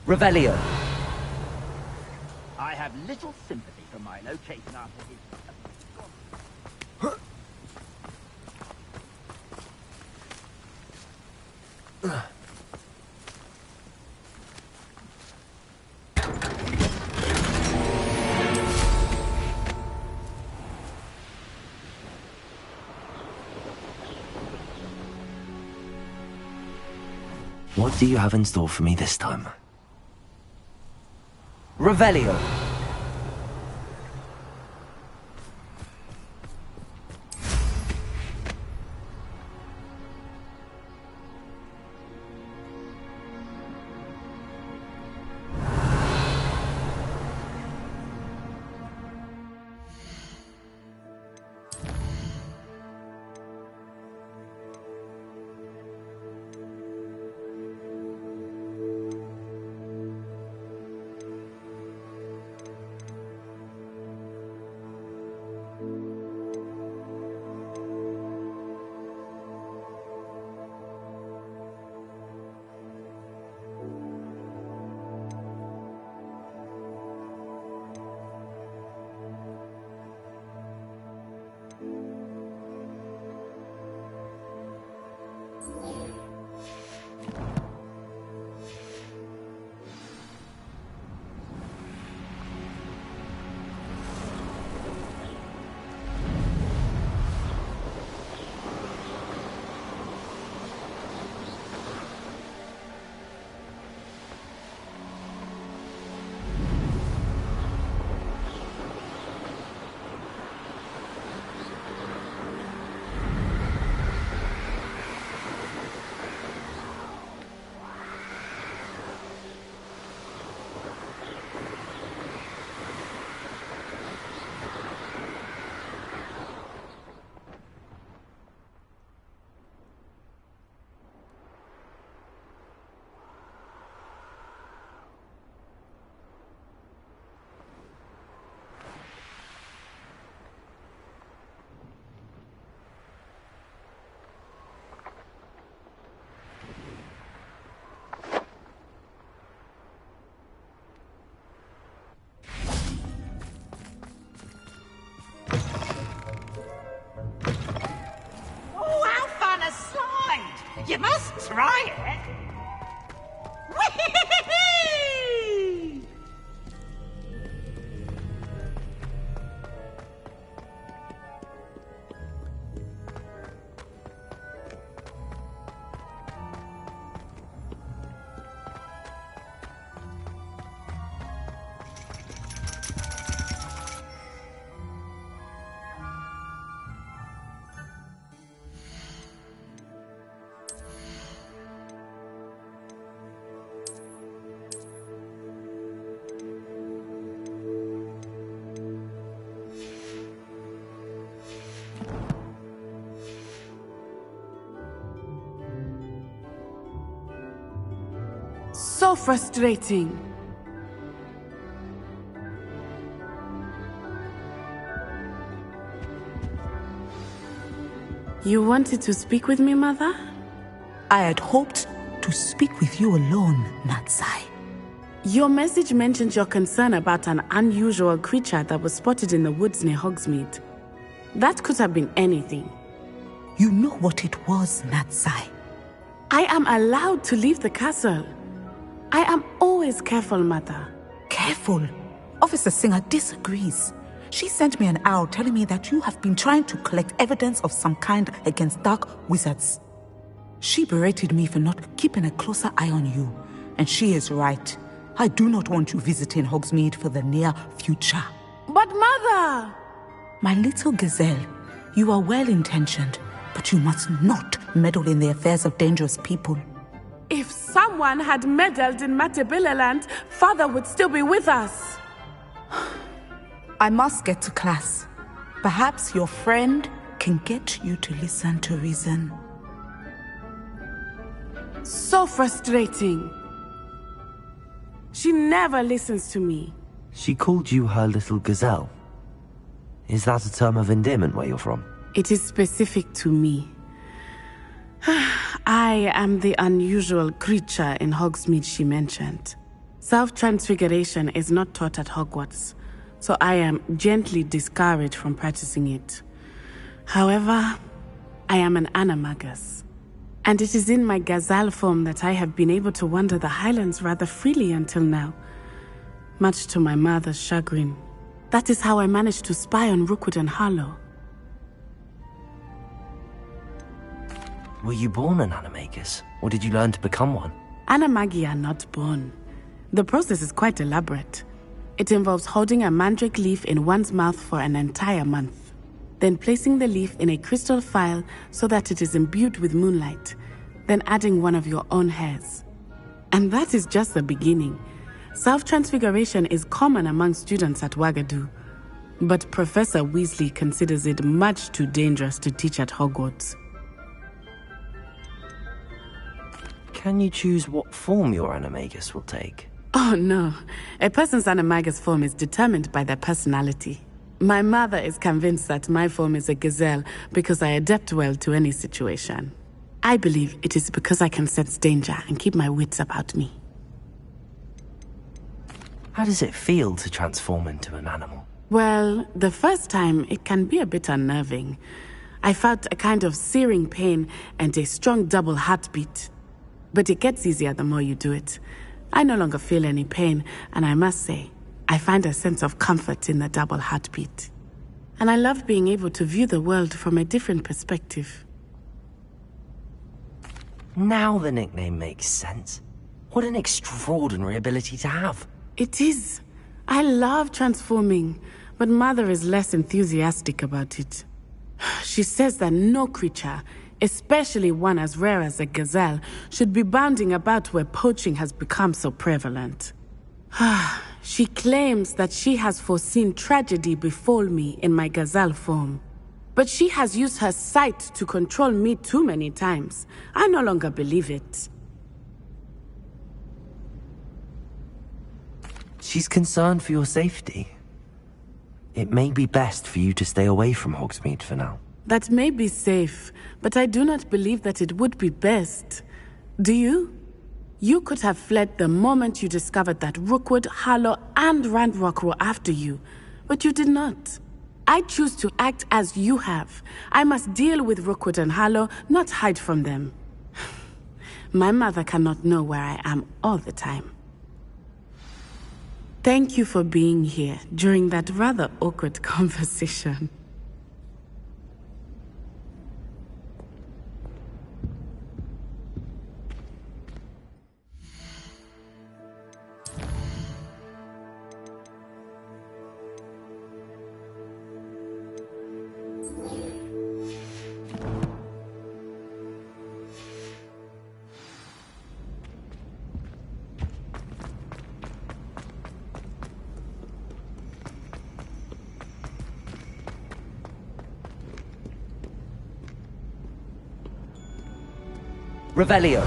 Revelio. I have little sympathy for my location after his... What do you have in store for me this time? Revelio. You must try it. Whee! So frustrating. You wanted to speak with me, Mother? I had hoped to speak with you alone, Natsai. Your message mentioned your concern about an unusual creature that was spotted in the woods near Hogsmeade. That could have been anything. You know what it was, Natsai. I am allowed to leave the castle. I am always careful, Mother. Careful? Officer Singer disagrees. She sent me an owl telling me that you have been trying to collect evidence of some kind against dark wizards. She berated me for not keeping a closer eye on you, and she is right. I do not want you visiting Hogsmeade for the near future. But Mother! My little gazelle, you are well-intentioned, but you must not meddle in the affairs of dangerous people. If someone had meddled in Matabeleland, Father would still be with us. I must get to class. Perhaps your friend can get you to listen to reason. So frustrating. She never listens to me. She called you her little gazelle. Is that a term of endearment where you're from? It is specific to me. I am the unusual creature in Hogsmeade she mentioned. Self-transfiguration is not taught at Hogwarts, so I am gently discouraged from practicing it. However, I am an animagus, and it is in my gazelle form that I have been able to wander the highlands rather freely until now, much to my mother's chagrin. That is how I managed to spy on Rookwood and Harlow. Were you born an animagus, or did you learn to become one? Animagi are not born. The process is quite elaborate. It involves holding a mandrake leaf in one's mouth for an entire month, then placing the leaf in a crystal phial so that it is imbued with moonlight, then adding one of your own hairs. And that is just the beginning. Self-transfiguration is common among students at Wagadu, but Professor Weasley considers it much too dangerous to teach at Hogwarts. Can you choose what form your animagus will take? Oh no, a person's animagus form is determined by their personality. My mother is convinced that my form is a gazelle because I adapt well to any situation. I believe it is because I can sense danger and keep my wits about me. How does it feel to transform into an animal? Well, the first time it can be a bit unnerving. I felt a kind of searing pain and a strong double heartbeat. But it gets easier the more you do it. I no longer feel any pain, and I must say, I find a sense of comfort in the double heartbeat. And I love being able to view the world from a different perspective. Now the nickname makes sense. What an extraordinary ability to have. It is. I love transforming, but Mother is less enthusiastic about it. She says that no creature, especially one as rare as a gazelle, should be bounding about where poaching has become so prevalent. She claims that she has foreseen tragedy befall me in my gazelle form. But she has used her sight to control me too many times. I no longer believe it. She's concerned for your safety. It may be best for you to stay away from Hogsmeade for now. That may be safe, but I do not believe that it would be best. Do you? You could have fled the moment you discovered that Rookwood, Harlow, and Ranrock were after you, but you did not. I choose to act as you have. I must deal with Rookwood and Harlow, not hide from them. My mother cannot know where I am all the time. Thank you for being here during that rather awkward conversation. Revelio.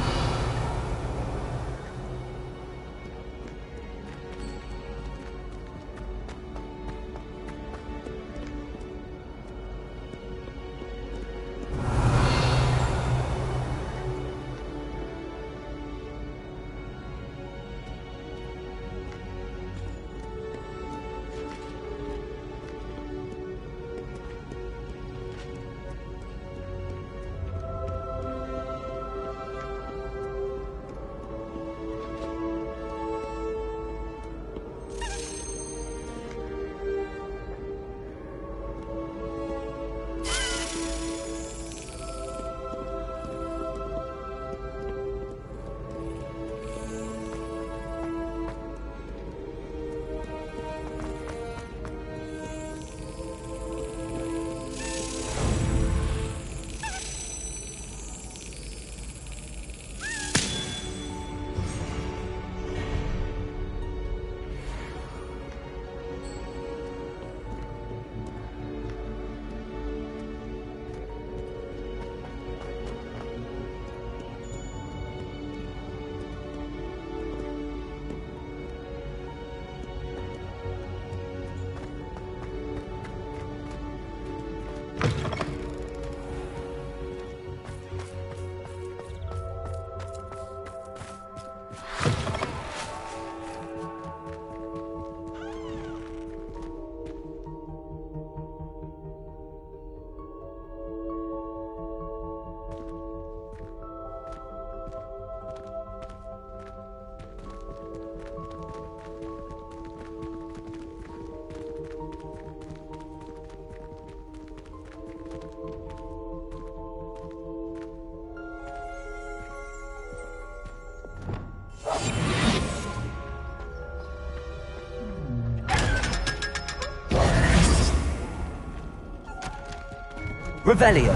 Revelio.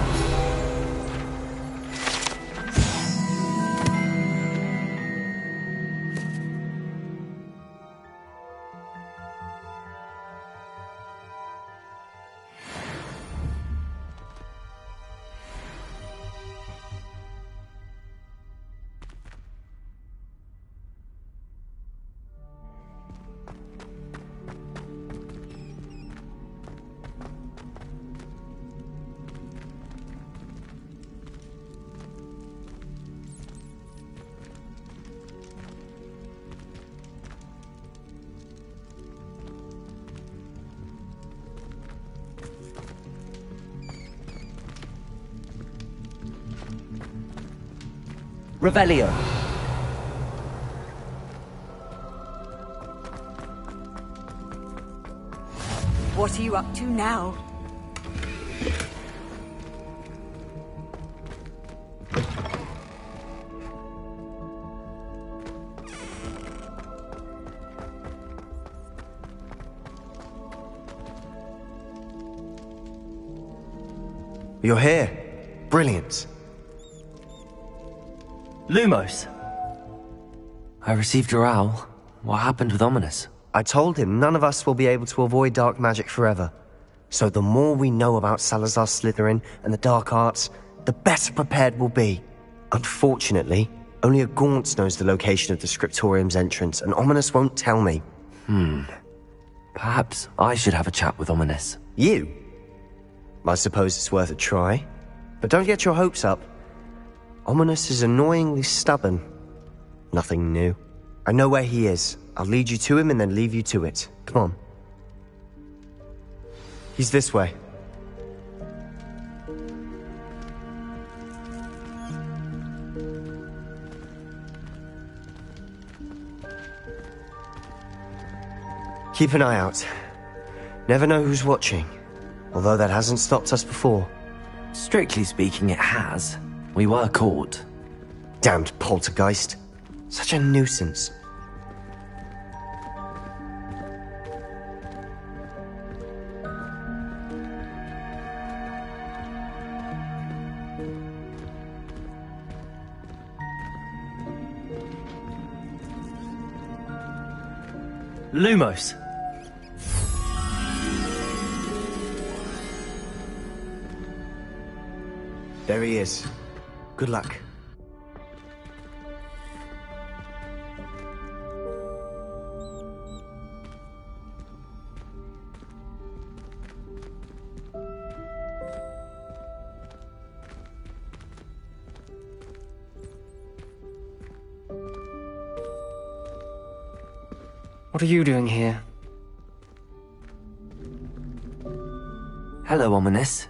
Revelio. What are you up to now? You're here. Brilliant. Lumos. I received your owl. What happened with Ominous? I told him none of us will be able to avoid dark magic forever. So the more we know about Salazar Slytherin and the dark arts, the better prepared we'll be. Unfortunately, only a Gaunt knows the location of the Scriptorium's entrance, and Ominous won't tell me. Perhaps I should have a chat with Ominous. You? I suppose it's worth a try. But don't get your hopes up. Ominous is annoyingly stubborn. Nothing new. I know where he is. I'll lead you to him and then leave you to it. Come on. He's this way. Keep an eye out. Never know who's watching. Although that hasn't stopped us before. Strictly speaking, it has. We were caught. Damned poltergeist. Such a nuisance. Lumos. There he is. Good luck. What are you doing here? Hello, Ominous.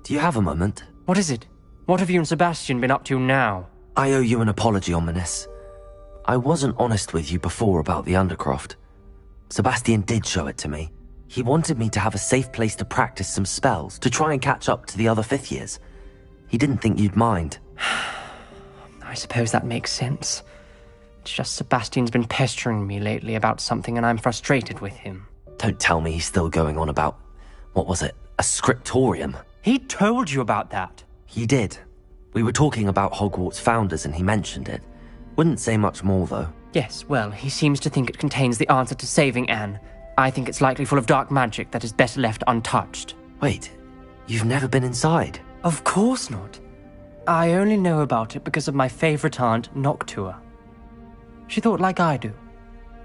Do you have a moment? What is it? What have you and Sebastian been up to now? I owe you an apology, Ominous. I wasn't honest with you before about the Undercroft. Sebastian did show it to me. He wanted me to have a safe place to practice some spells, to try and catch up to the other fifth years. He didn't think you'd mind. I suppose that makes sense. It's just Sebastian's been pestering me lately about something and I'm frustrated with him. Don't tell me he's still going on about, what was it, a scriptorium? He told you about that. He did. We were talking about Hogwarts founders and he mentioned it. Wouldn't say much more, though. Yes, well, he seems to think it contains the answer to saving Anne. I think it's likely full of dark magic that is better left untouched. Wait, you've never been inside? Of course not. I only know about it because of my favorite aunt, Noctua. She thought like I do.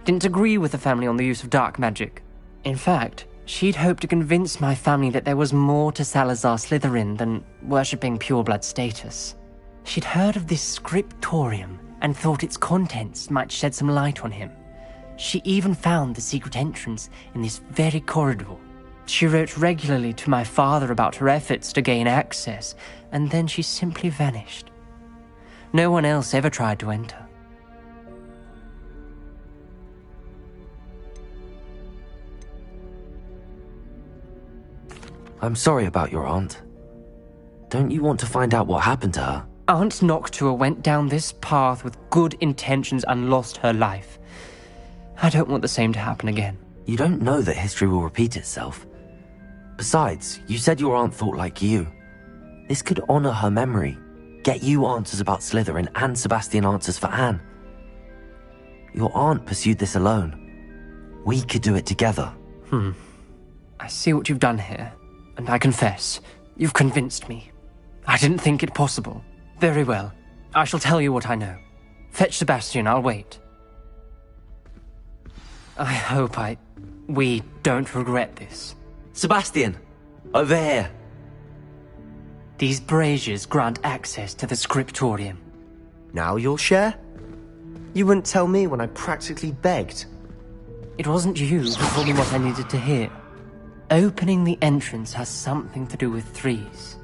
Didn't agree with the family on the use of dark magic. In fact, she'd hoped to convince my family that there was more to Salazar Slytherin than worshipping pureblood status. She'd heard of this scriptorium and thought its contents might shed some light on him. She even found the secret entrance in this very corridor. She wrote regularly to my father about her efforts to gain access, and then she simply vanished. No one else ever tried to enter. I'm sorry about your aunt. Don't you want to find out what happened to her? Aunt Noctua went down this path with good intentions and lost her life. I don't want the same to happen again. You don't know that history will repeat itself. Besides, you said your aunt thought like you. This could honor her memory, get you answers about Slytherin and Sebastian answers for Anne. Your aunt pursued this alone. We could do it together. I see what you've done here, and I confess, you've convinced me. I didn't think it possible. Very well. I shall tell you what I know. Fetch Sebastian, I'll wait. I hope we don't regret this. Sebastian! Over here! These braziers grant access to the scriptorium. Now you'll share? You wouldn't tell me when I practically begged. It wasn't you who told me what I needed to hear. Opening the entrance has something to do with threes.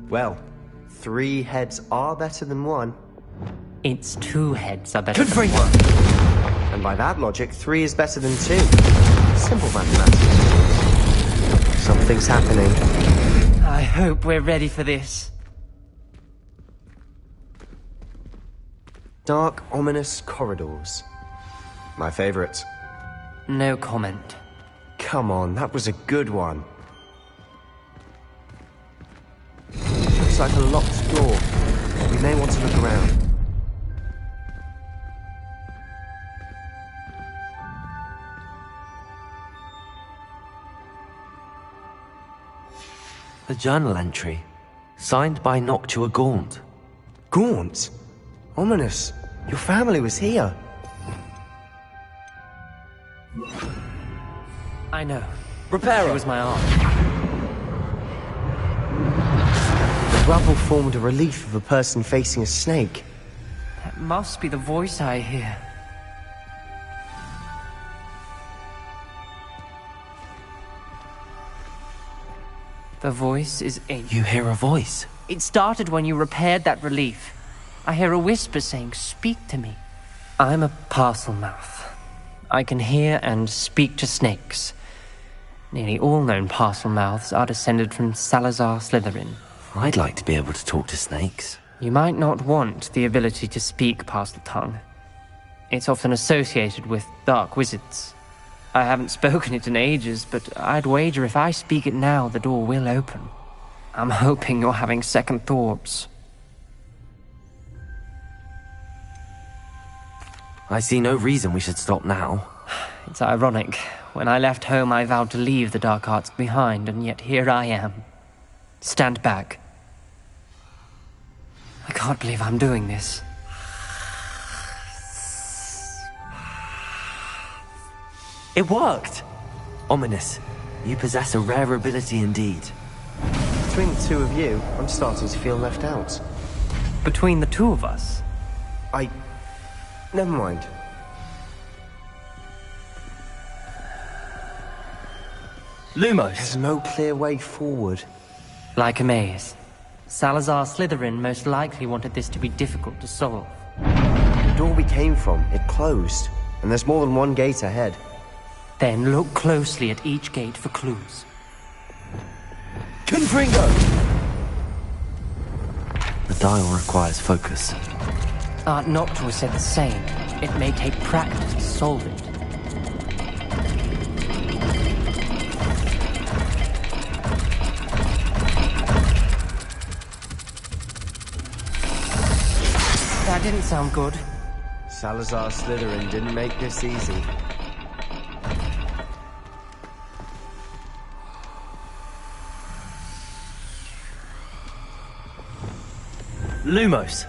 Well, 3 heads are better than 1. It's 2 heads are better than 1. And by that logic, 3 is better than 2. Simple mathematics. Something's happening. I hope we're ready for this. Dark, ominous corridors. My favorite. No comment. Come on, that was a good one. Looks like a locked door. We may want to look around. A journal entry, signed by Noctua Gaunt. Gaunt? Ominous. Your family was here. I know. Reparo! She was my aunt. The rubble formed a relief of a person facing a snake. That must be the voice I hear. The voice is ancient. You hear a voice? It started when you repaired that relief. I hear a whisper saying, "Speak to me." I'm a parcel mouth. I can hear and speak to snakes. Nearly all known parcel mouths are descended from Salazar Slytherin. I'd like to be able to talk to snakes. You might not want the ability to speak parcel tongue. It's often associated with dark wizards. I haven't spoken it in ages, but I'd wager if I speak it now, the door will open. I'm hoping you're having second thoughts. I see no reason we should stop now. It's ironic. When I left home, I vowed to leave the dark arts behind, and yet here I am. Stand back. I can't believe I'm doing this. It worked! Ominous. You possess a rare ability indeed. Between the 2 of you, I'm starting to feel left out. Between the 2 of us? Never mind. Lumos! There's no clear way forward. Like a maze. Salazar Slytherin most likely wanted this to be difficult to solve. The door we came from, it closed. And there's more than 1 gate ahead. Then look closely at each gate for clues. Confringo! The dial requires focus. Aunt Noctua said the same. It may take practice to solve it. That didn't sound good. Salazar Slytherin didn't make this easy. Lumos!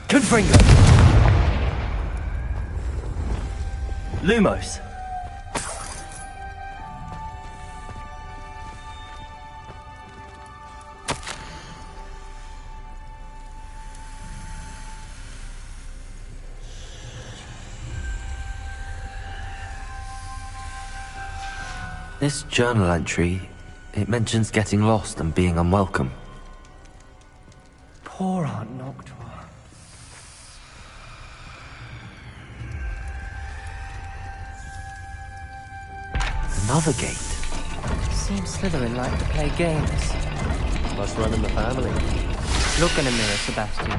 Confringo! Lumos! This journal entry, it mentions getting lost and being unwelcome. Poor Aunt Noctua. Another gate. Seems Slytherin like to play games. Must run in the family. Look in a mirror, Sebastian.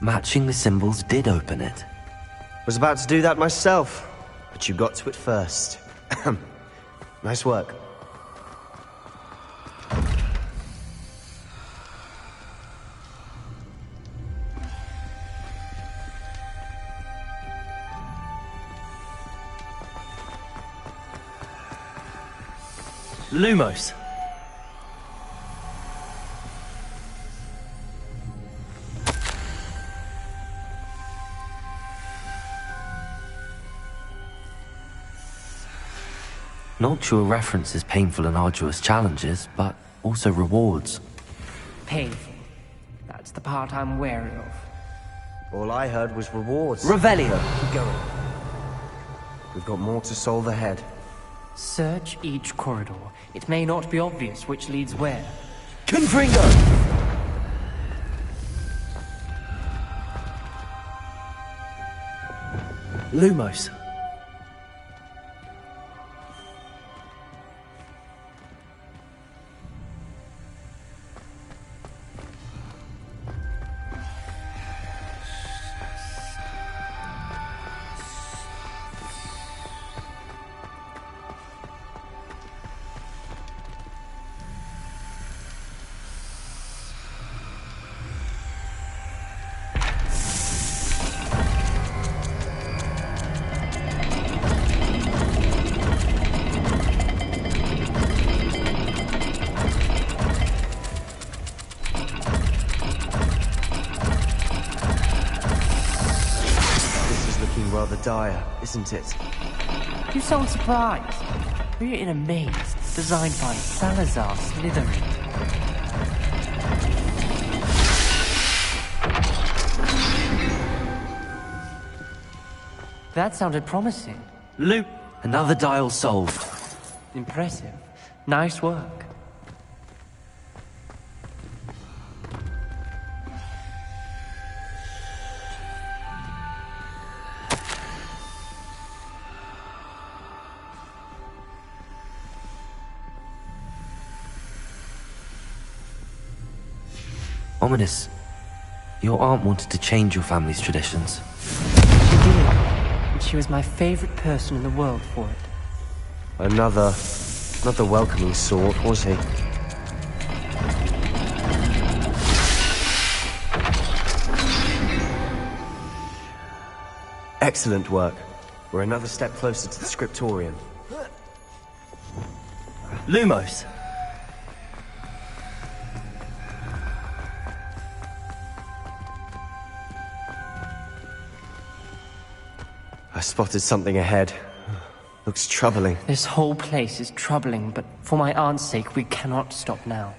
Matching the symbols did open it. Was about to do that myself, but you got to it first. Nice work. Lumos. Noctua references painful and arduous challenges, but also rewards. Painful. That's the part I'm wary of. All I heard was rewards. Revelio. Keep going. We've got more to solve ahead. Search each corridor. It may not be obvious which leads where. Confringo! Lumos. Rather dire, isn't it? You sound surprised. We're in a maze designed by Salazar Slytherin. That sounded promising. Loop. Another dial solved. Impressive. Nice work. Ominous. Your aunt wanted to change your family's traditions. She did. And she was my favorite person in the world for it. Another... not the welcoming sort, was he? Excellent work. We're another step closer to the scriptorium. Lumos. I spotted something ahead. Looks troubling. This whole place is troubling, but for my aunt's sake, we cannot stop now.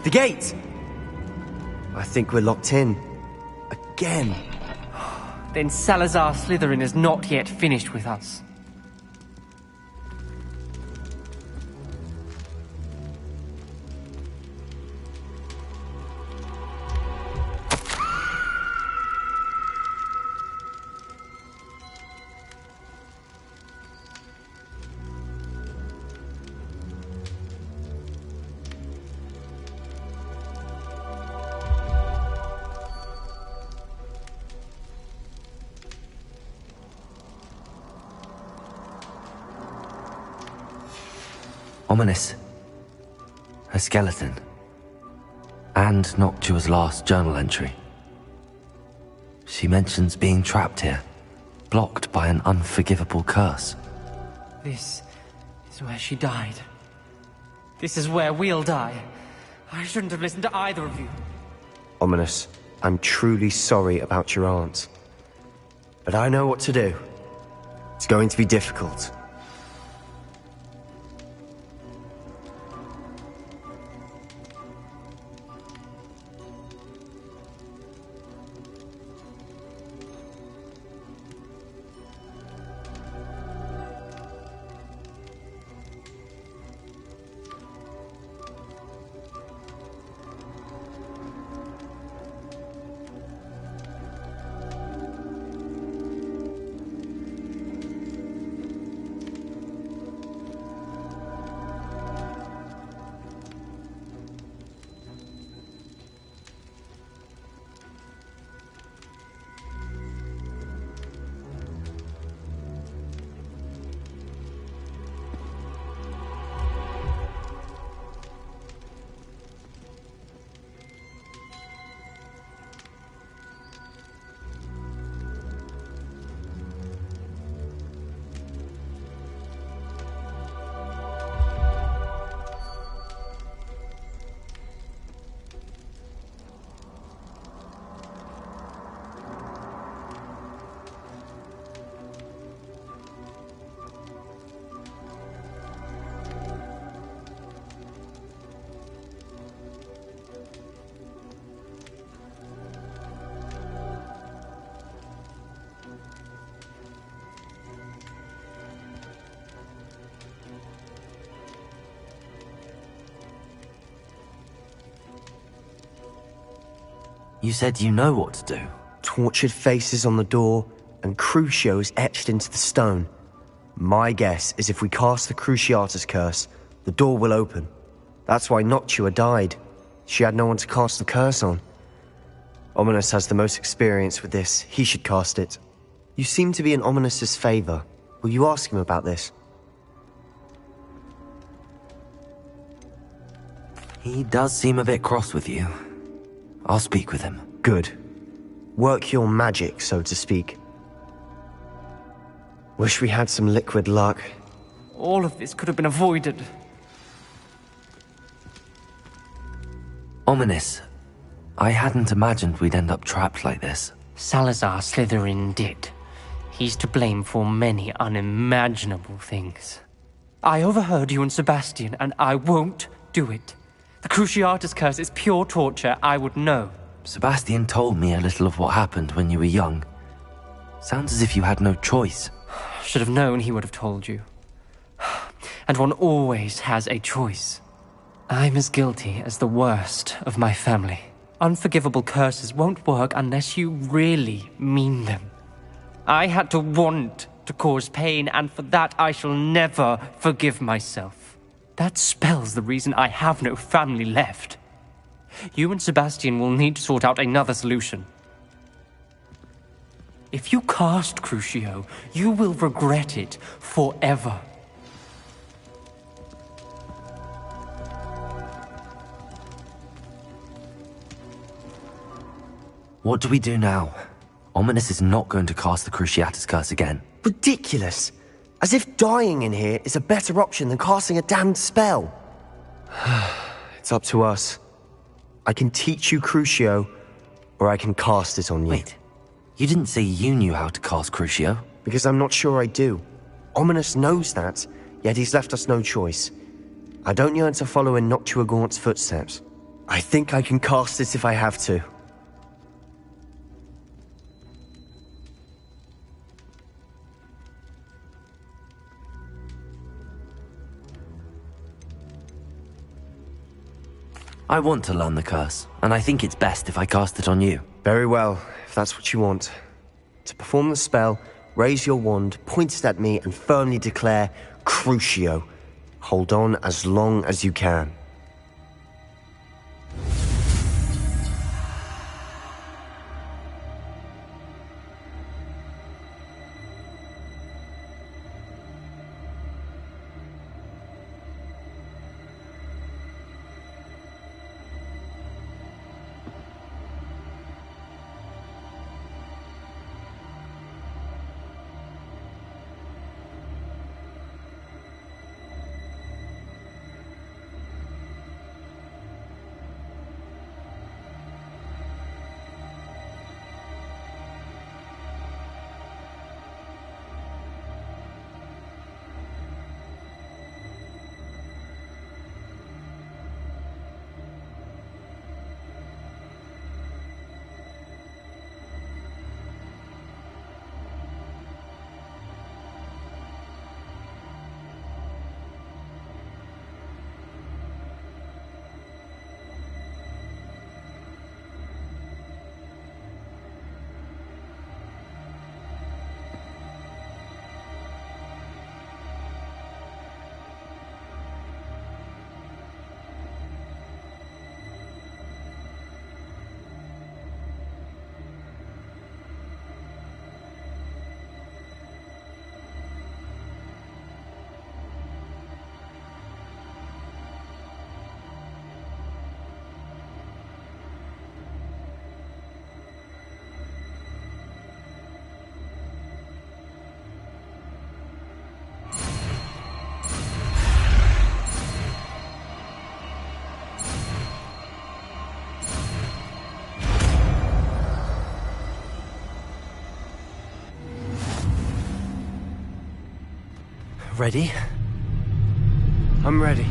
The gate! I think we're locked in. Again. Then Salazar Slytherin is not yet finished with us. Ominous. A skeleton. And Noctua's last journal entry. She mentions being trapped here, blocked by an unforgivable curse. This is where she died. This is where we'll die. I shouldn't have listened to either of you. Ominous, I'm truly sorry about your aunt. But I know what to do. It's going to be difficult. You said you know what to do. Tortured faces on the door and Crucios etched into the stone. My guess is if we cast the Cruciatus curse, the door will open. That's why Noctua died. She had no one to cast the curse on. Ominous has the most experience with this. He should cast it. You seem to be in Ominous's favor. Will you ask him about this? He does seem a bit cross with you. I'll speak with him. Good. Work your magic, so to speak. Wish we had some liquid luck. All of this could have been avoided. Ominous, I hadn't imagined we'd end up trapped like this. Salazar Slytherin did. He's to blame for many unimaginable things. I overheard you and Sebastian, and I won't do it. The Cruciatus curse is pure torture, I would know. Sebastian told me a little of what happened when you were young. Sounds as if you had no choice. Should have known he would have told you. And one always has a choice. I'm as guilty as the worst of my family. Unforgivable curses won't work unless you really mean them. I had to want to cause pain, and for that I shall never forgive myself. That spells the reason I have no family left. You and Sebastian will need to sort out another solution. If you cast Crucio, you will regret it forever. What do we do now? Ominous is not going to cast the Cruciatus curse again. Ridiculous! As if dying in here is a better option than casting a damned spell. It's up to us. I can teach you Crucio, or I can cast it on you. Wait, you didn't say you knew how to cast Crucio? Because I'm not sure I do. Ominous knows that, yet he's left us no choice. I don't yearn to follow in Noctua Gaunt's footsteps. I think I can cast it if I have to. I want to learn the curse, and I think it's best if I cast it on you. Very well, if that's what you want. To perform the spell, raise your wand, point it at me, and firmly declare, Crucio. Hold on as long as you can. Ready? I'm ready.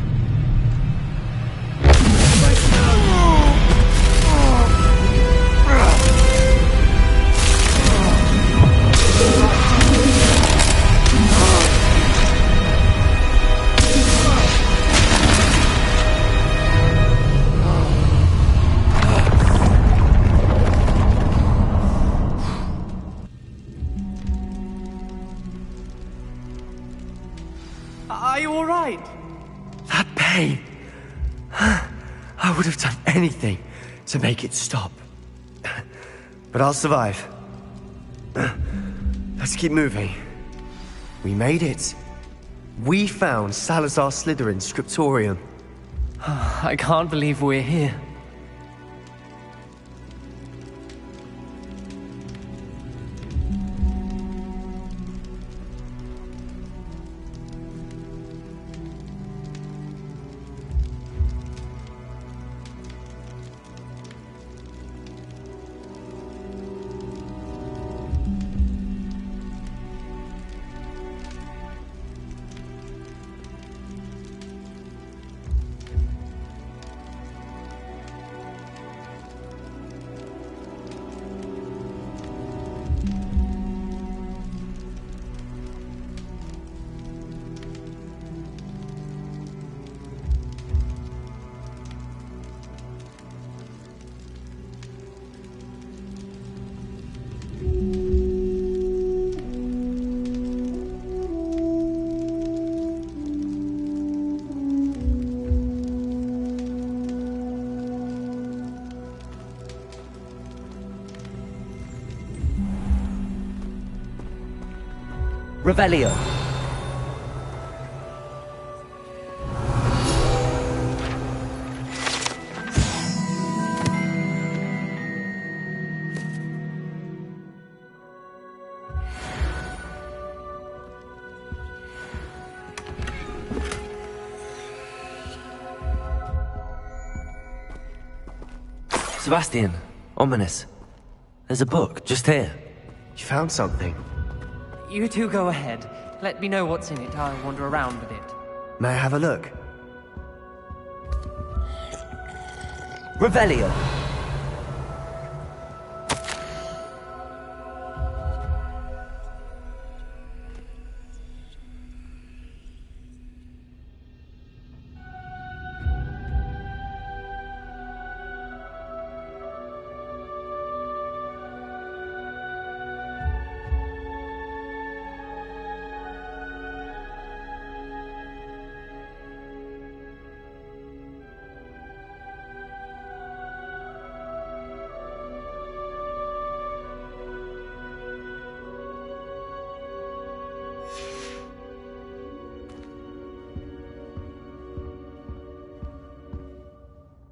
pain. I would have done anything to make it stop. But I'll survive. Let's keep moving. We made it. We found Salazar Slytherin's scriptorium. I can't believe we're here. Revelio. Sebastian, ominous. There's a book just here. You found something. You two go ahead. Let me know what's in it. I'll wander around with it. May I have a look? Revelio.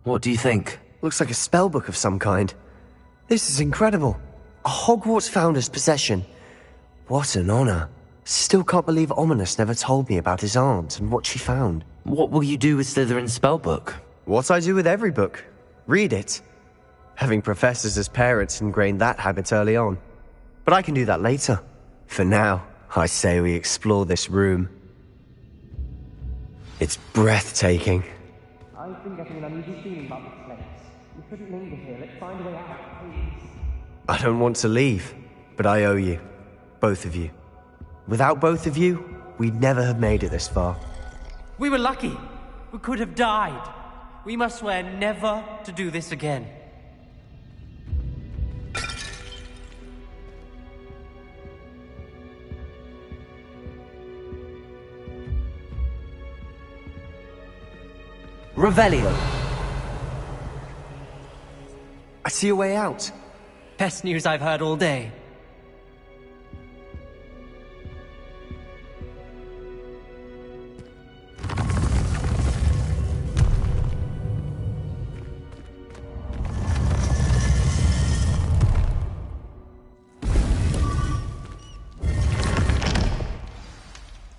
What do you think? Looks like a spellbook of some kind. This is incredible. A Hogwarts founder's possession. What an honor. Still can't believe Ominous never told me about his aunt and what she found. What will you do with Slytherin's spellbook? What I do with every book. Read it. Having professors as parents ingrained that habit early on. But I can do that later. For now, I say we explore this room. It's breathtaking. I've been getting an uneasy feeling about this place. We couldn't linger here. Let's find a way out, please. I don't want to leave, but I owe you. Both of you. Without both of you, we'd never have made it this far. We were lucky. We could have died. We must swear never to do this again. Revelio. I see a way out. Best news I've heard all day.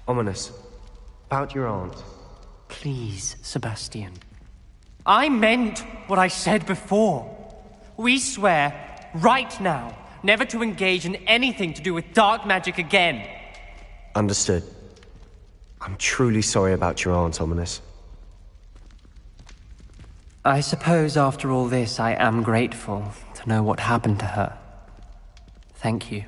Ominous. About your aunt. Please, Sebastian. I meant what I said before. We swear, right now, never to engage in anything to do with dark magic again. Understood. I'm truly sorry about your aunt, Ominous. I suppose after all this, I am grateful to know what happened to her. Thank you.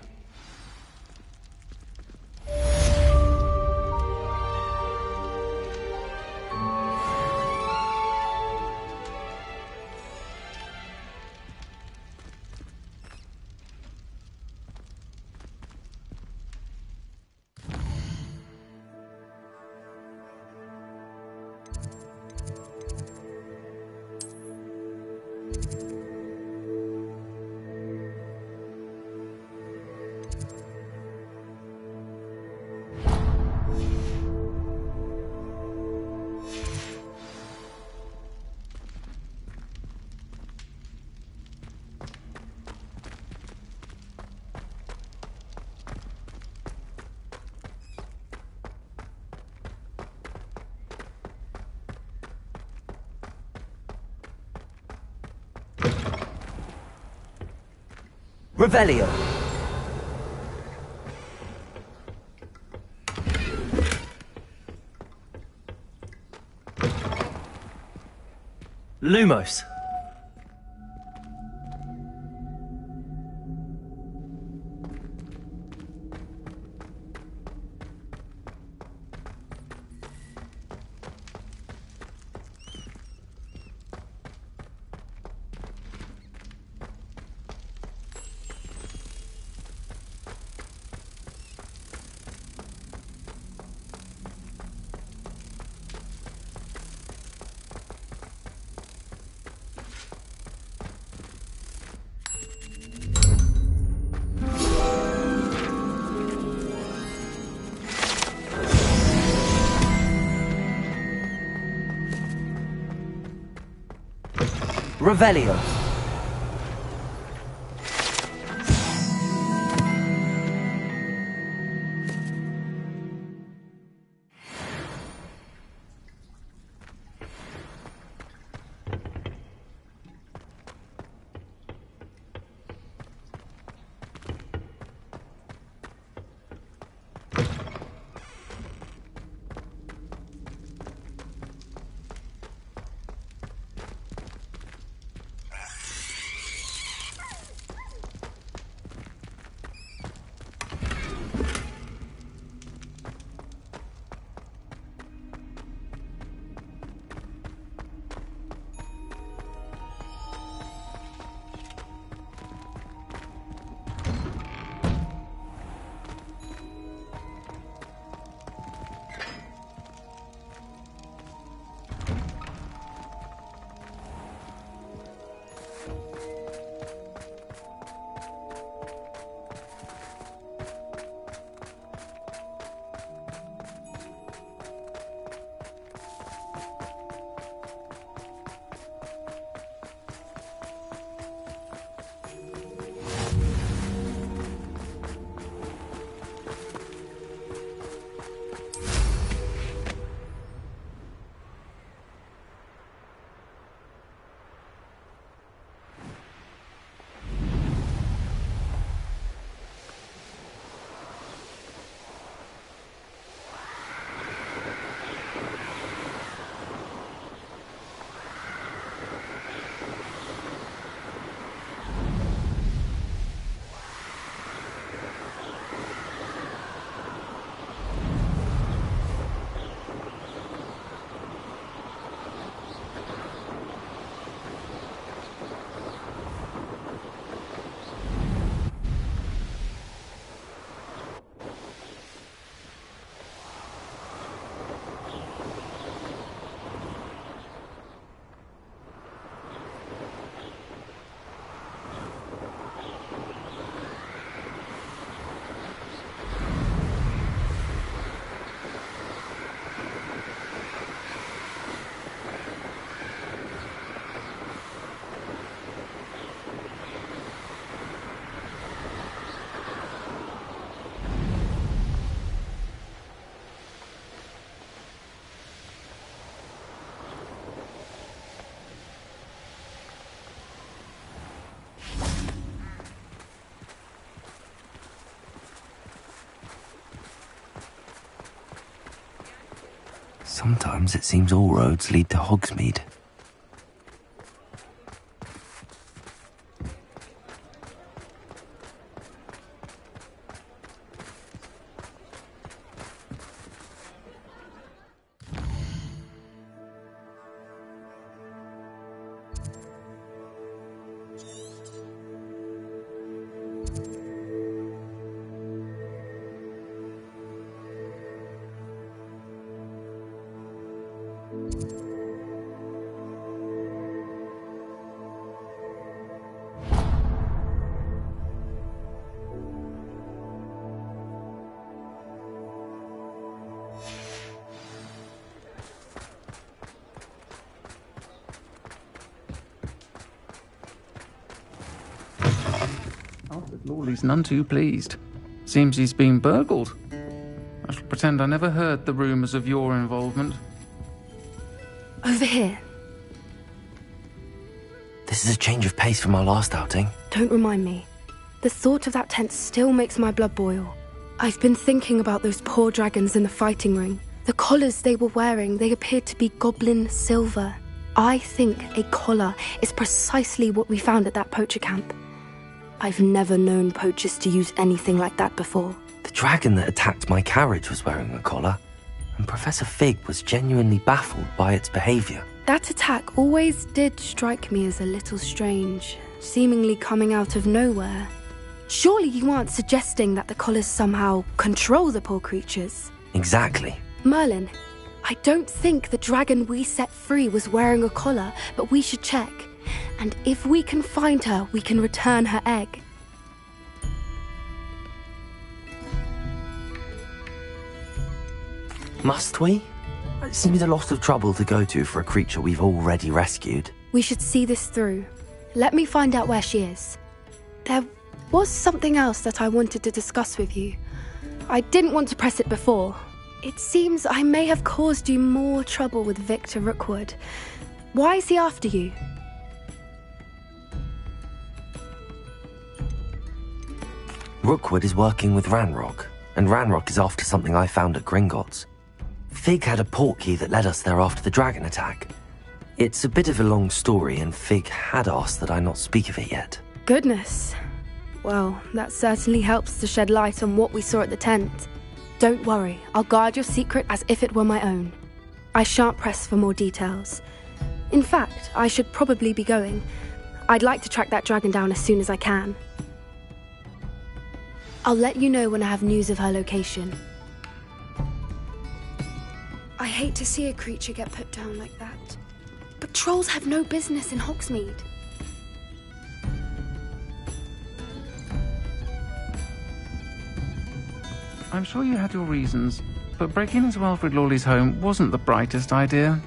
Revelio. Lumos. Revelio. Sometimes it seems all roads lead to Hogsmeade. Lawley's none too pleased. Seems he's been burgled. I shall pretend I never heard the rumours of your involvement. Over here. This is a change of pace from our last outing. Don't remind me. The thought of that tent still makes my blood boil. I've been thinking about those poor dragons in the fighting ring. The collars they were wearing, they appeared to be goblin silver. I think a collar is precisely what we found at that poacher camp. I've never known poachers to use anything like that before. The dragon that attacked my carriage was wearing a collar, and Professor Fig was genuinely baffled by its behavior. That attack always did strike me as a little strange, seemingly coming out of nowhere. Surely you aren't suggesting that the collars somehow control the poor creatures? Exactly. Merlin, I don't think the dragon we set free was wearing a collar, but we should check. And if we can find her, we can return her egg. Must we? It seems a lot of trouble to go to for a creature we've already rescued. We should see this through. Let me find out where she is. There was something else that I wanted to discuss with you. I didn't want to press it before. It seems I may have caused you more trouble with Victor Rookwood. Why is he after you? Rookwood is working with Ranrock, and Ranrock is after something I found at Gringotts. Fig had a portkey that led us there after the dragon attack. It's a bit of a long story, and Fig had asked that I not speak of it yet. Goodness. Well, that certainly helps to shed light on what we saw at the tent. Don't worry, I'll guard your secret as if it were my own. I shan't press for more details. In fact, I should probably be going. I'd like to track that dragon down as soon as I can. I'll let you know when I have news of her location. I hate to see a creature get put down like that. But trolls have no business in Hogsmeade. I'm sure you had your reasons, but breaking into Alfred Lawley's home wasn't the brightest idea.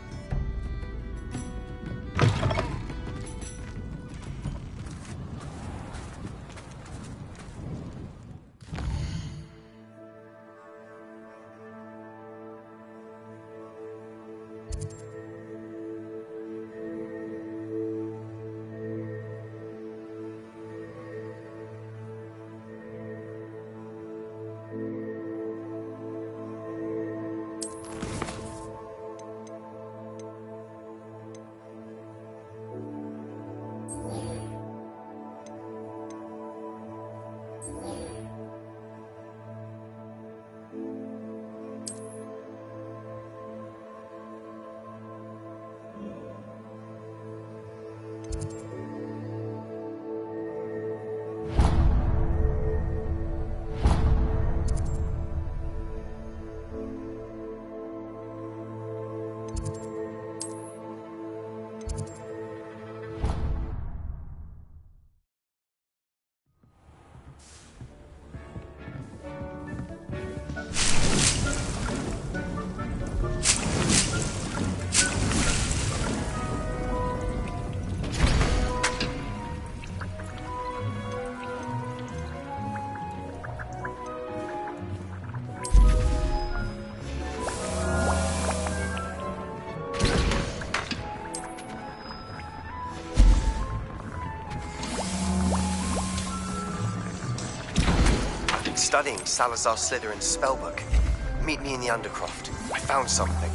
Studying Salazar Slytherin's spellbook. Meet me in the Undercroft. I found something.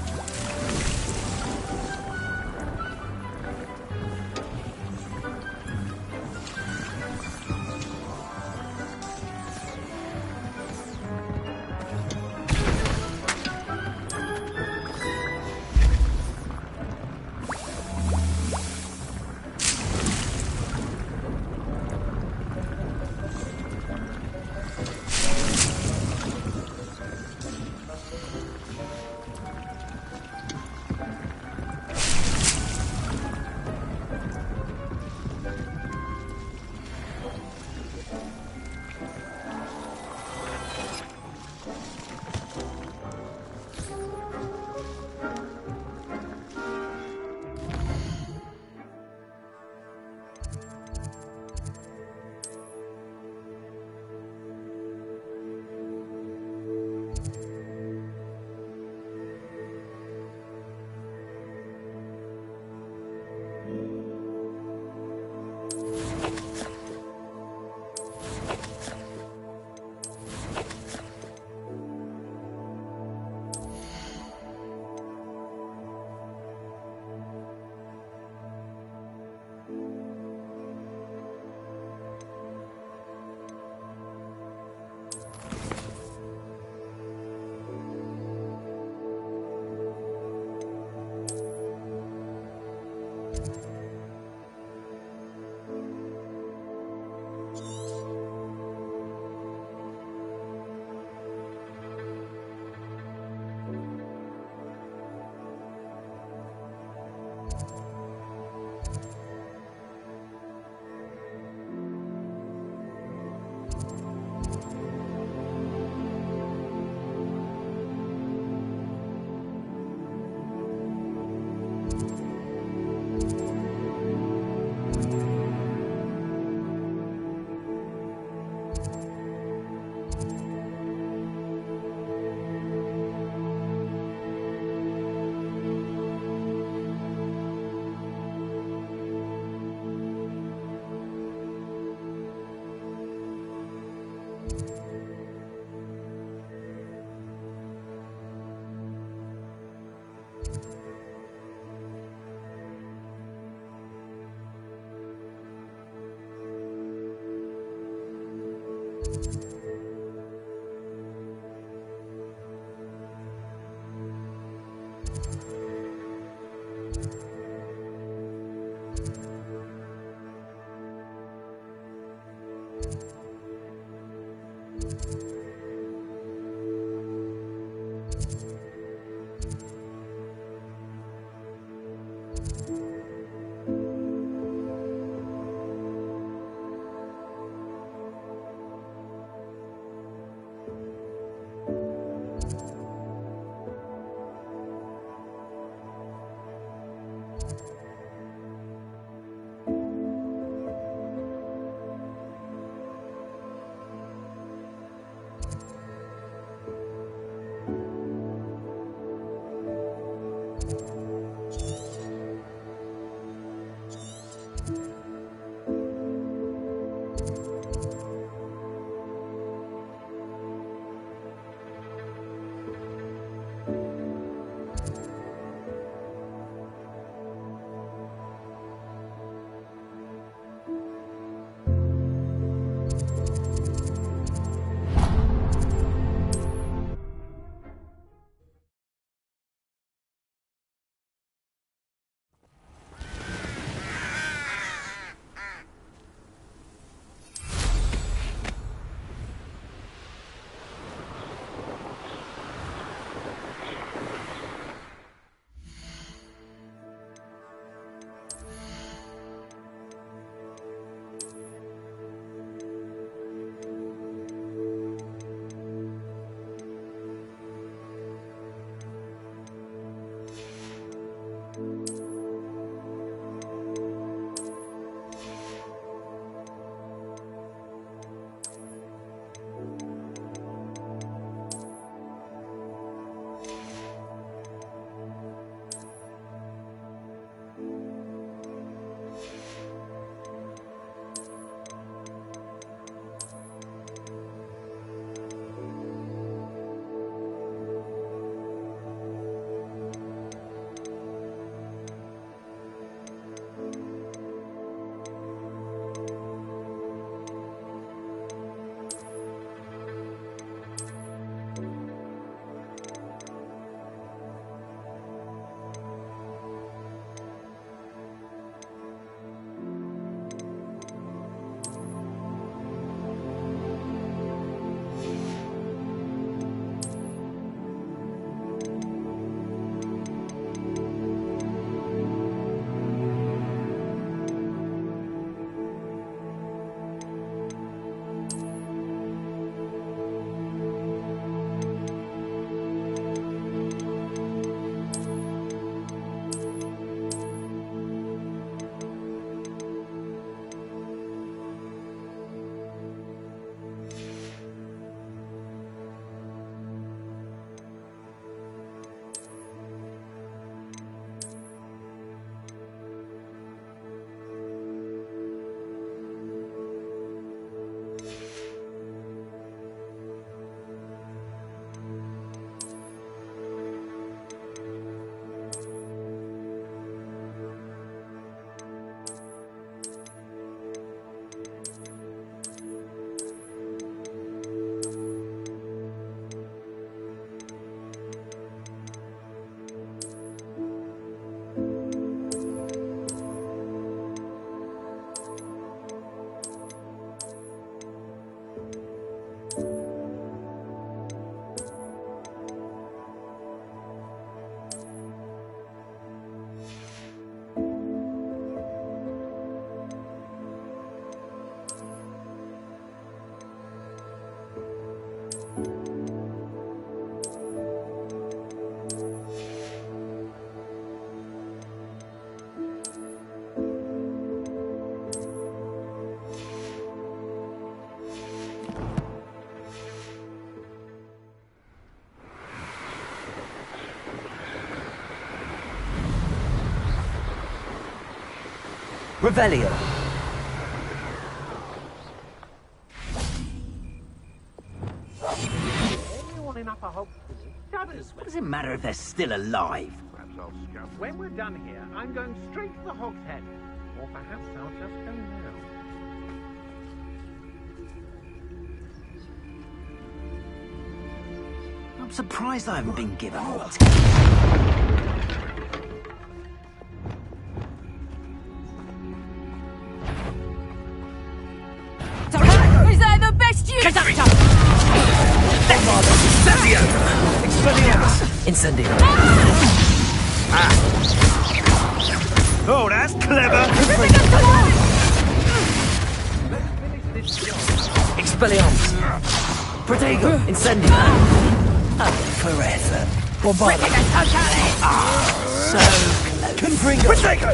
Revelio. Anyone in Upper Hogwarts? What does it matter if they're still alive? Perhaps I'll scout. When we're done here, I'm going straight to the Hog's Head. Or perhaps I'll just go now. I'm surprised I haven't been given what. Is that the best you can do? Incendio! Oh, that's clever! Expelliarmus! Protego! Incendio! Forever. Bombarda! So... Confringo! Protego!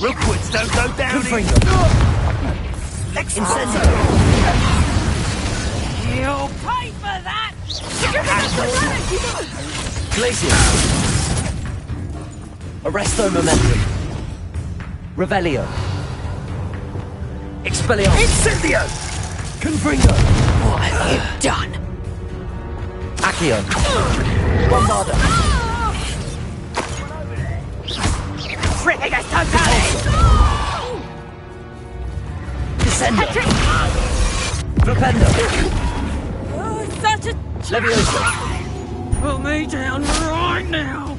Rookwoods don't go down. Confringo! Incendio! You'll pay for that! Glacier! Arresto Momentum! Revelio! Expelliarmus! Incendio! Confringo! What have you done? Accio! Bombarda! Fritters totally! Descendo! Flipendo! Such a... Levioso! Put me down right now!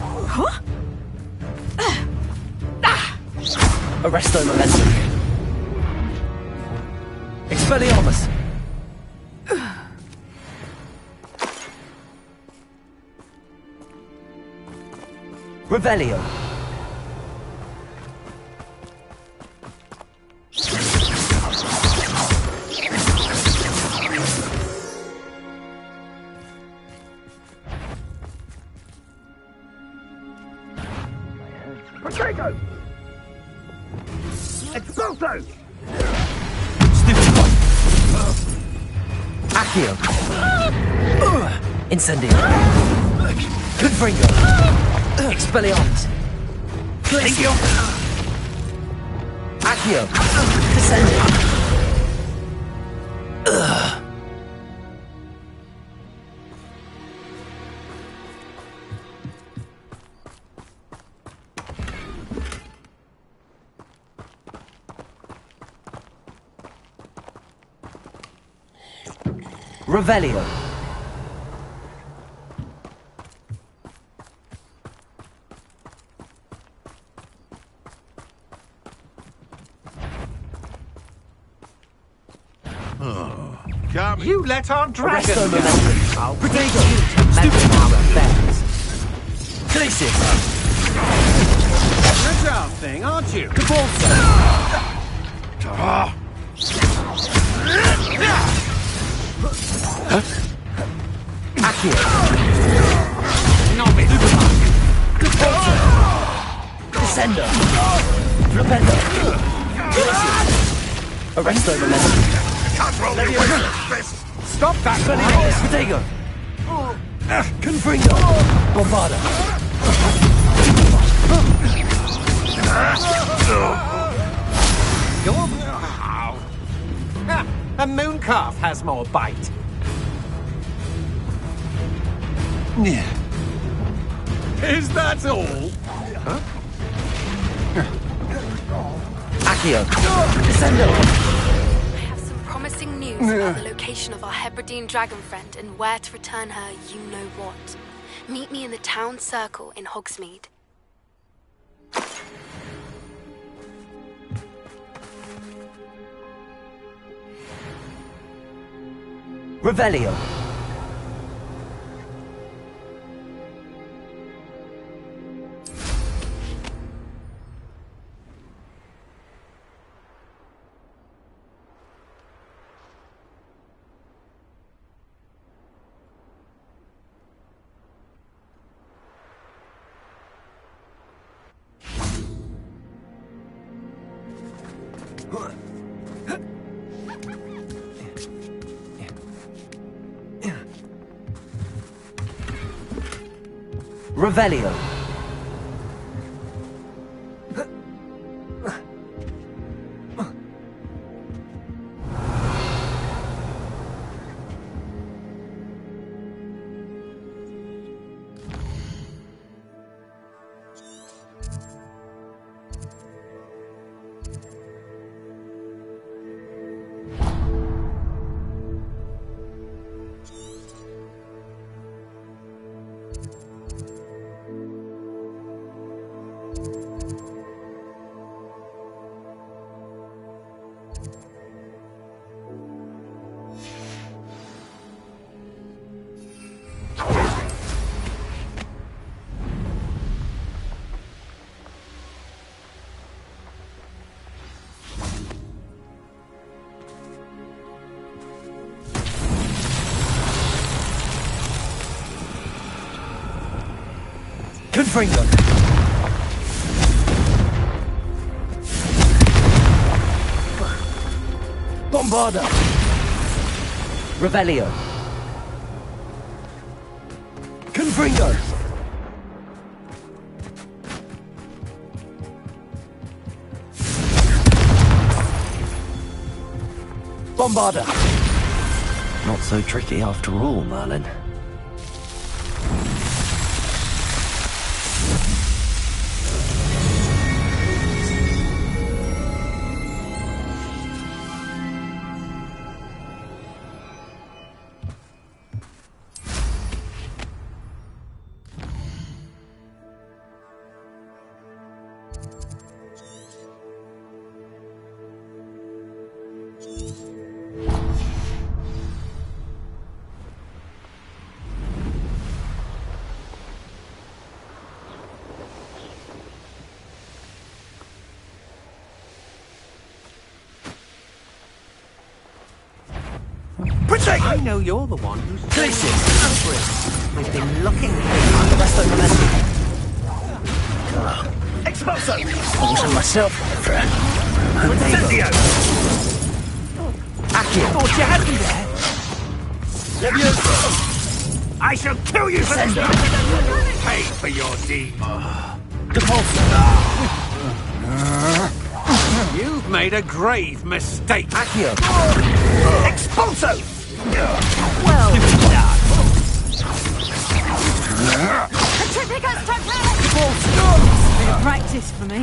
Huh? Arresto Momentum! Expelliarmus! Revelio! Protego! Expulso! Accio! Incendio! Confringo! Expelliarmus! Glacier! Accio! Descendo! Revelio! Come, you let our dragon Arresto go. Momentum! I'll Protego! Stupid our affairs! Glacier! agile thing, aren't you? Cabalso! Accio! Novice. Cabalso! Descendo! Flipendo! Glacier! Arresto Momentum! Stop that, Protego! Confringo! Bombarda! A mooncalf has more bite. Is that all? Accio! Descendo! I have some promising news about the location of our Hebridean dragon friend and where to return her you-know-what. Meet me in the town circle in Hogsmeade. Revelio! Revelio! Confringo. Bombarda. Revelio. Confringo. Bombarda. Not so tricky after all, Merlin. I know you're the one who's Places. over it. We've been looking for you. The rest of the message. Expulso! Also myself, my friend. Incendio! Accio. Thought you had me there. Leviosa. I shall kill you for this! Sender. Pay for your deed. Depulso. You've made a grave mistake. Accio. Expulso! Well done. Petrificus Totalis! Bit of practice for me.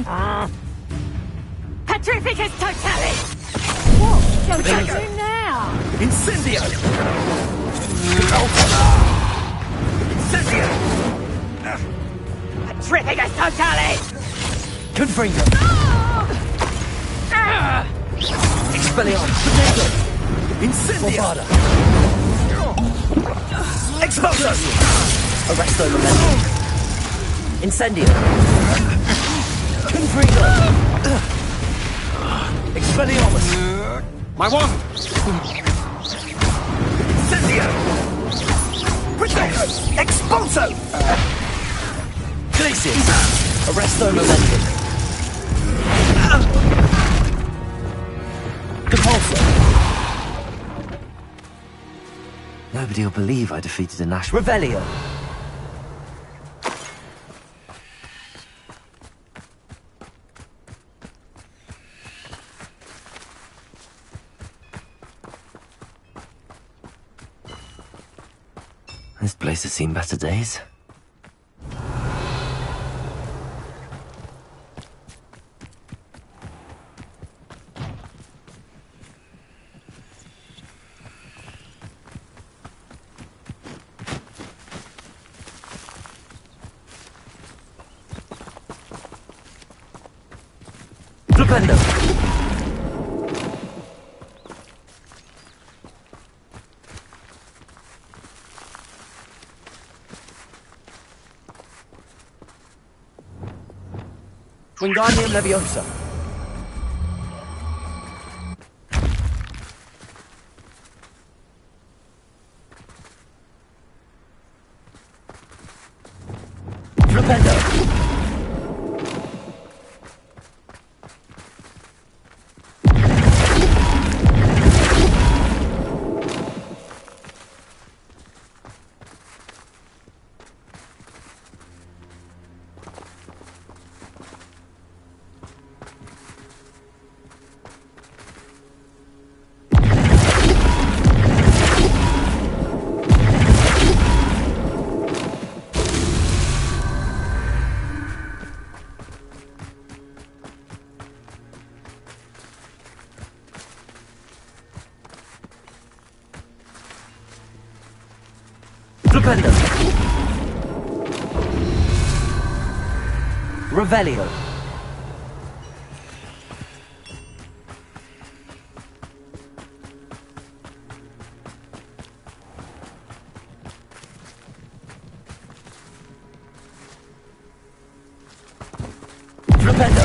Petrificus Totalis! What shall we do now? Incendio! Incendio! Petrificus Totalis! Confringo. Expelliarmus. Incendio! Bombarda. Expulso! Arresto Memento. Incendio. Confringo. Expelliarmus. My wand! Incendio! Protego! Expulso! Glacius. Arresto Memento. Depulso. Nobody will believe I defeated a Nash. Revelio. This place has seen better days. Flipendo. Wingardium Leviosa. Flipendo. Flipendo. Revelio. Flipendo.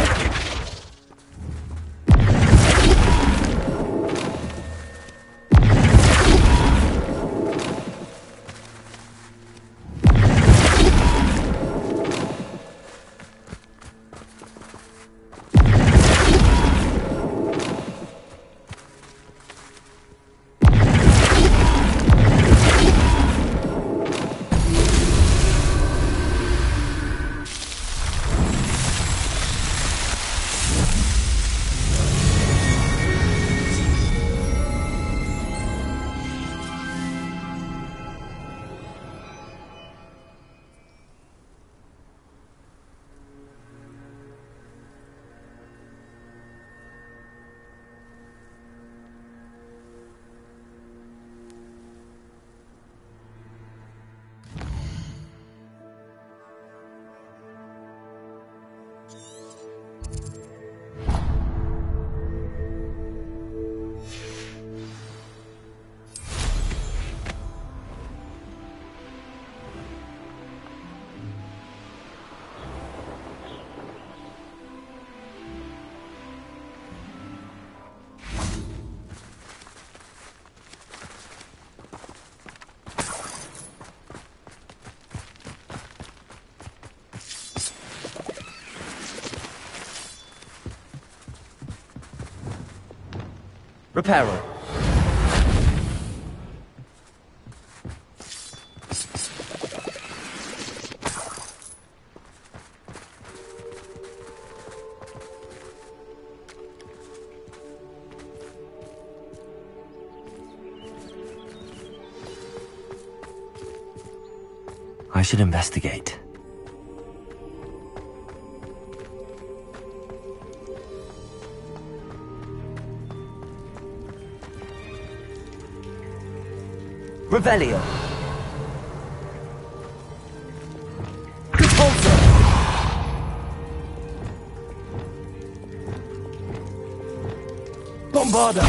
Reparo. I should investigate. Revelio. Bombarda.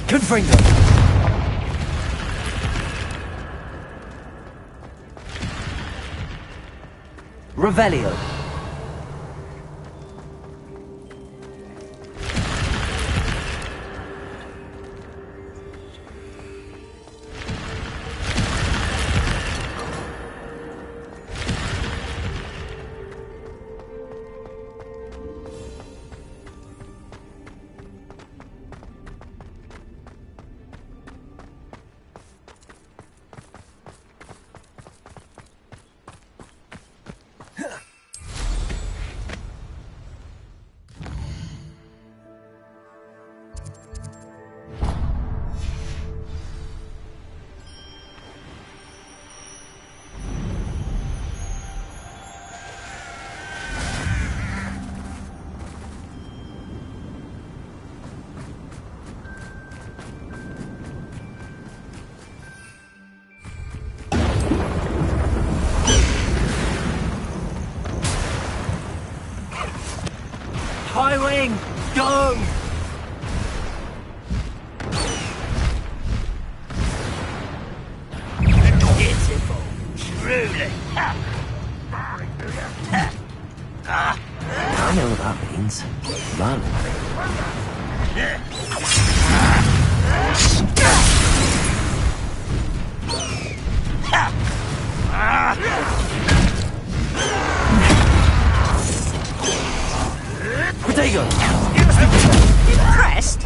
Confringo. Revelio. High wing, go! Pitiful, truly. I know what that means. Run. Protego! Impressed?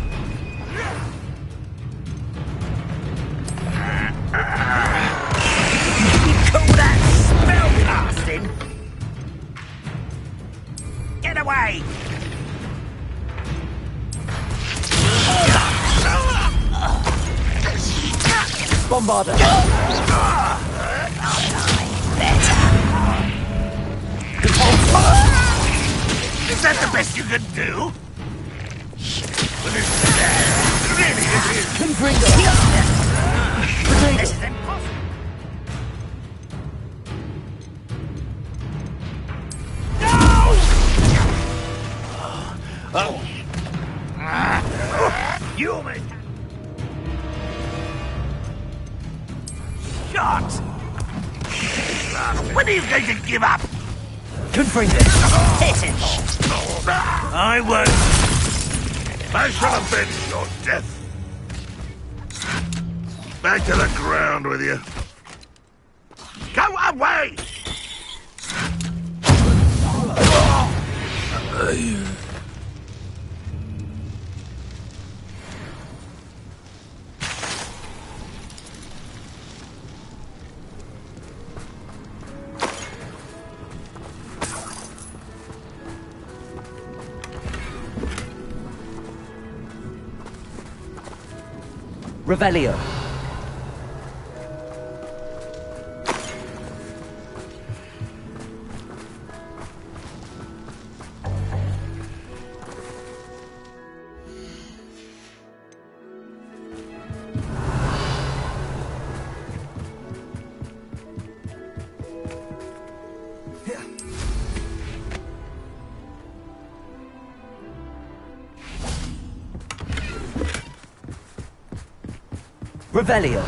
You call that spellcasting? Get away! Bombarda. Is that the best you can do? Confringo. This is impossible. No! You made shot. When are you going to give up? Confringo. Pitiful. I won't. I shall avenge your death. Back to the ground with you. Go away! Revelio. Revelio.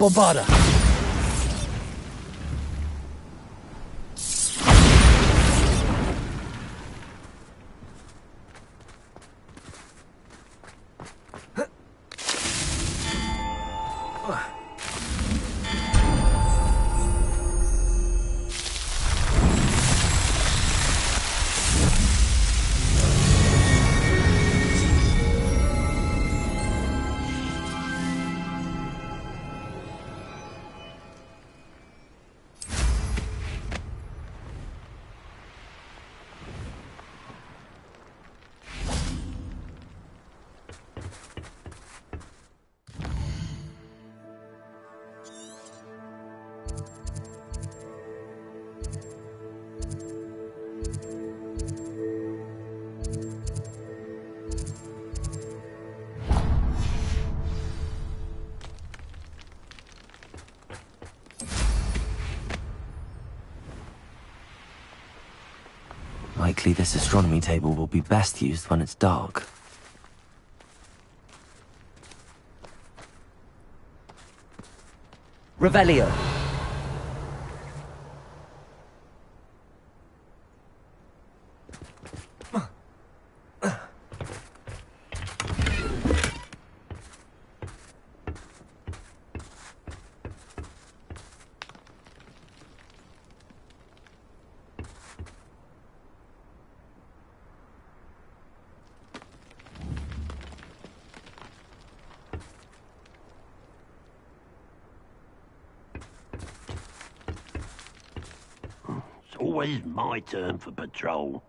Bombarda! Likely this astronomy table will be best used when it's dark. Revelio. Always my turn for patrol.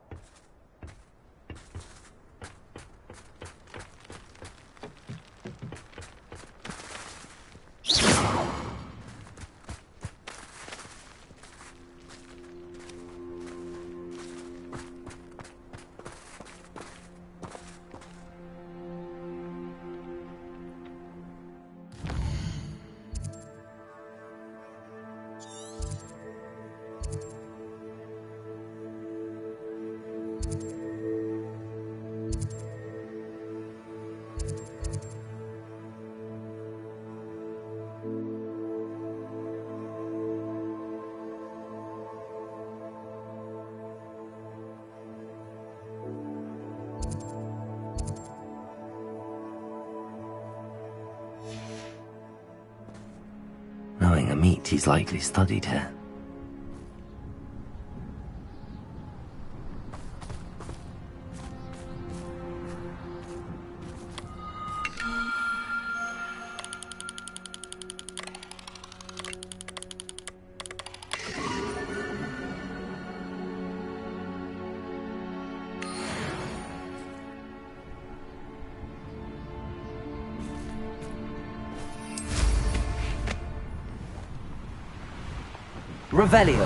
Knowing a meat, he's likely studied here. Revelio.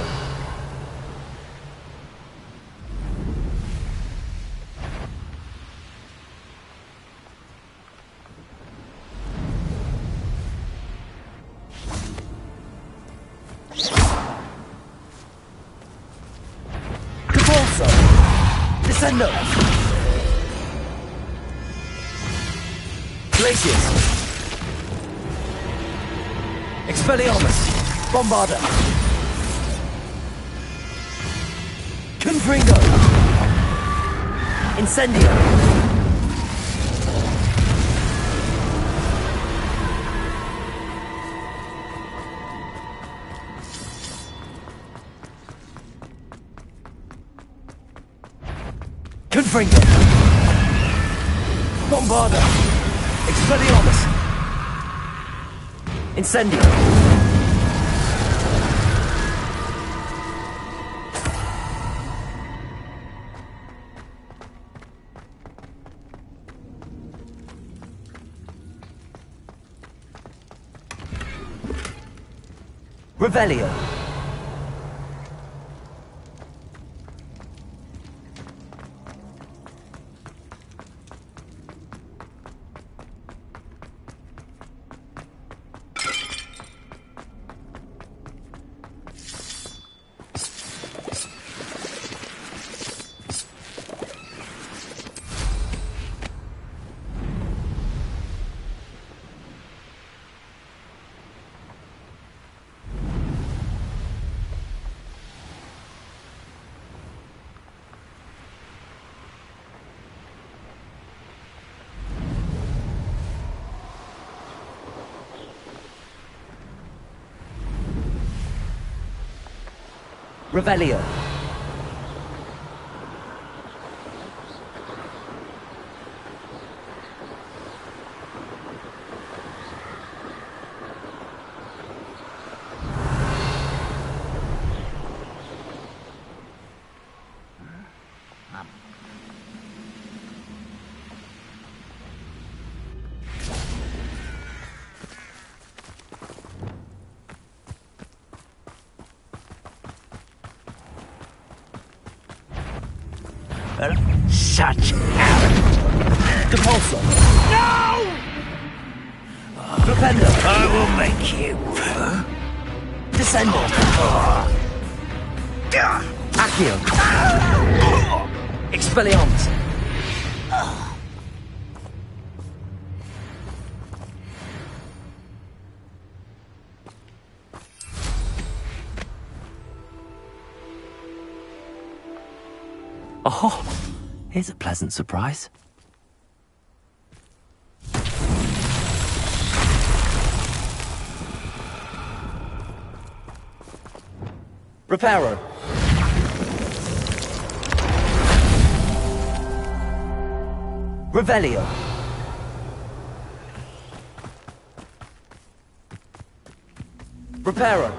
Capolso. Descendo. Glacius. Expelliarmus. Bombarda. Confringo! Incendio! Confringo! Bombarda! Expelliarmus! Incendio! Revelio. Revelio. Such arrogance! Depulso. No! Propendo. I will make you. Descendo. Accio. Expelliarmus. Oh, here's a pleasant surprise. Reparo. Revelio. Reparo.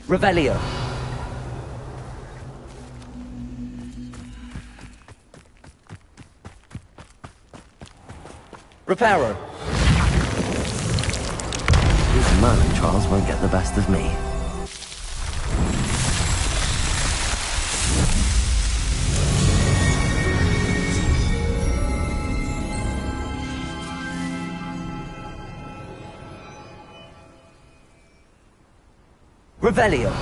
Revelio. Reparo. These Merlin trials won't get the best of me. Revelio.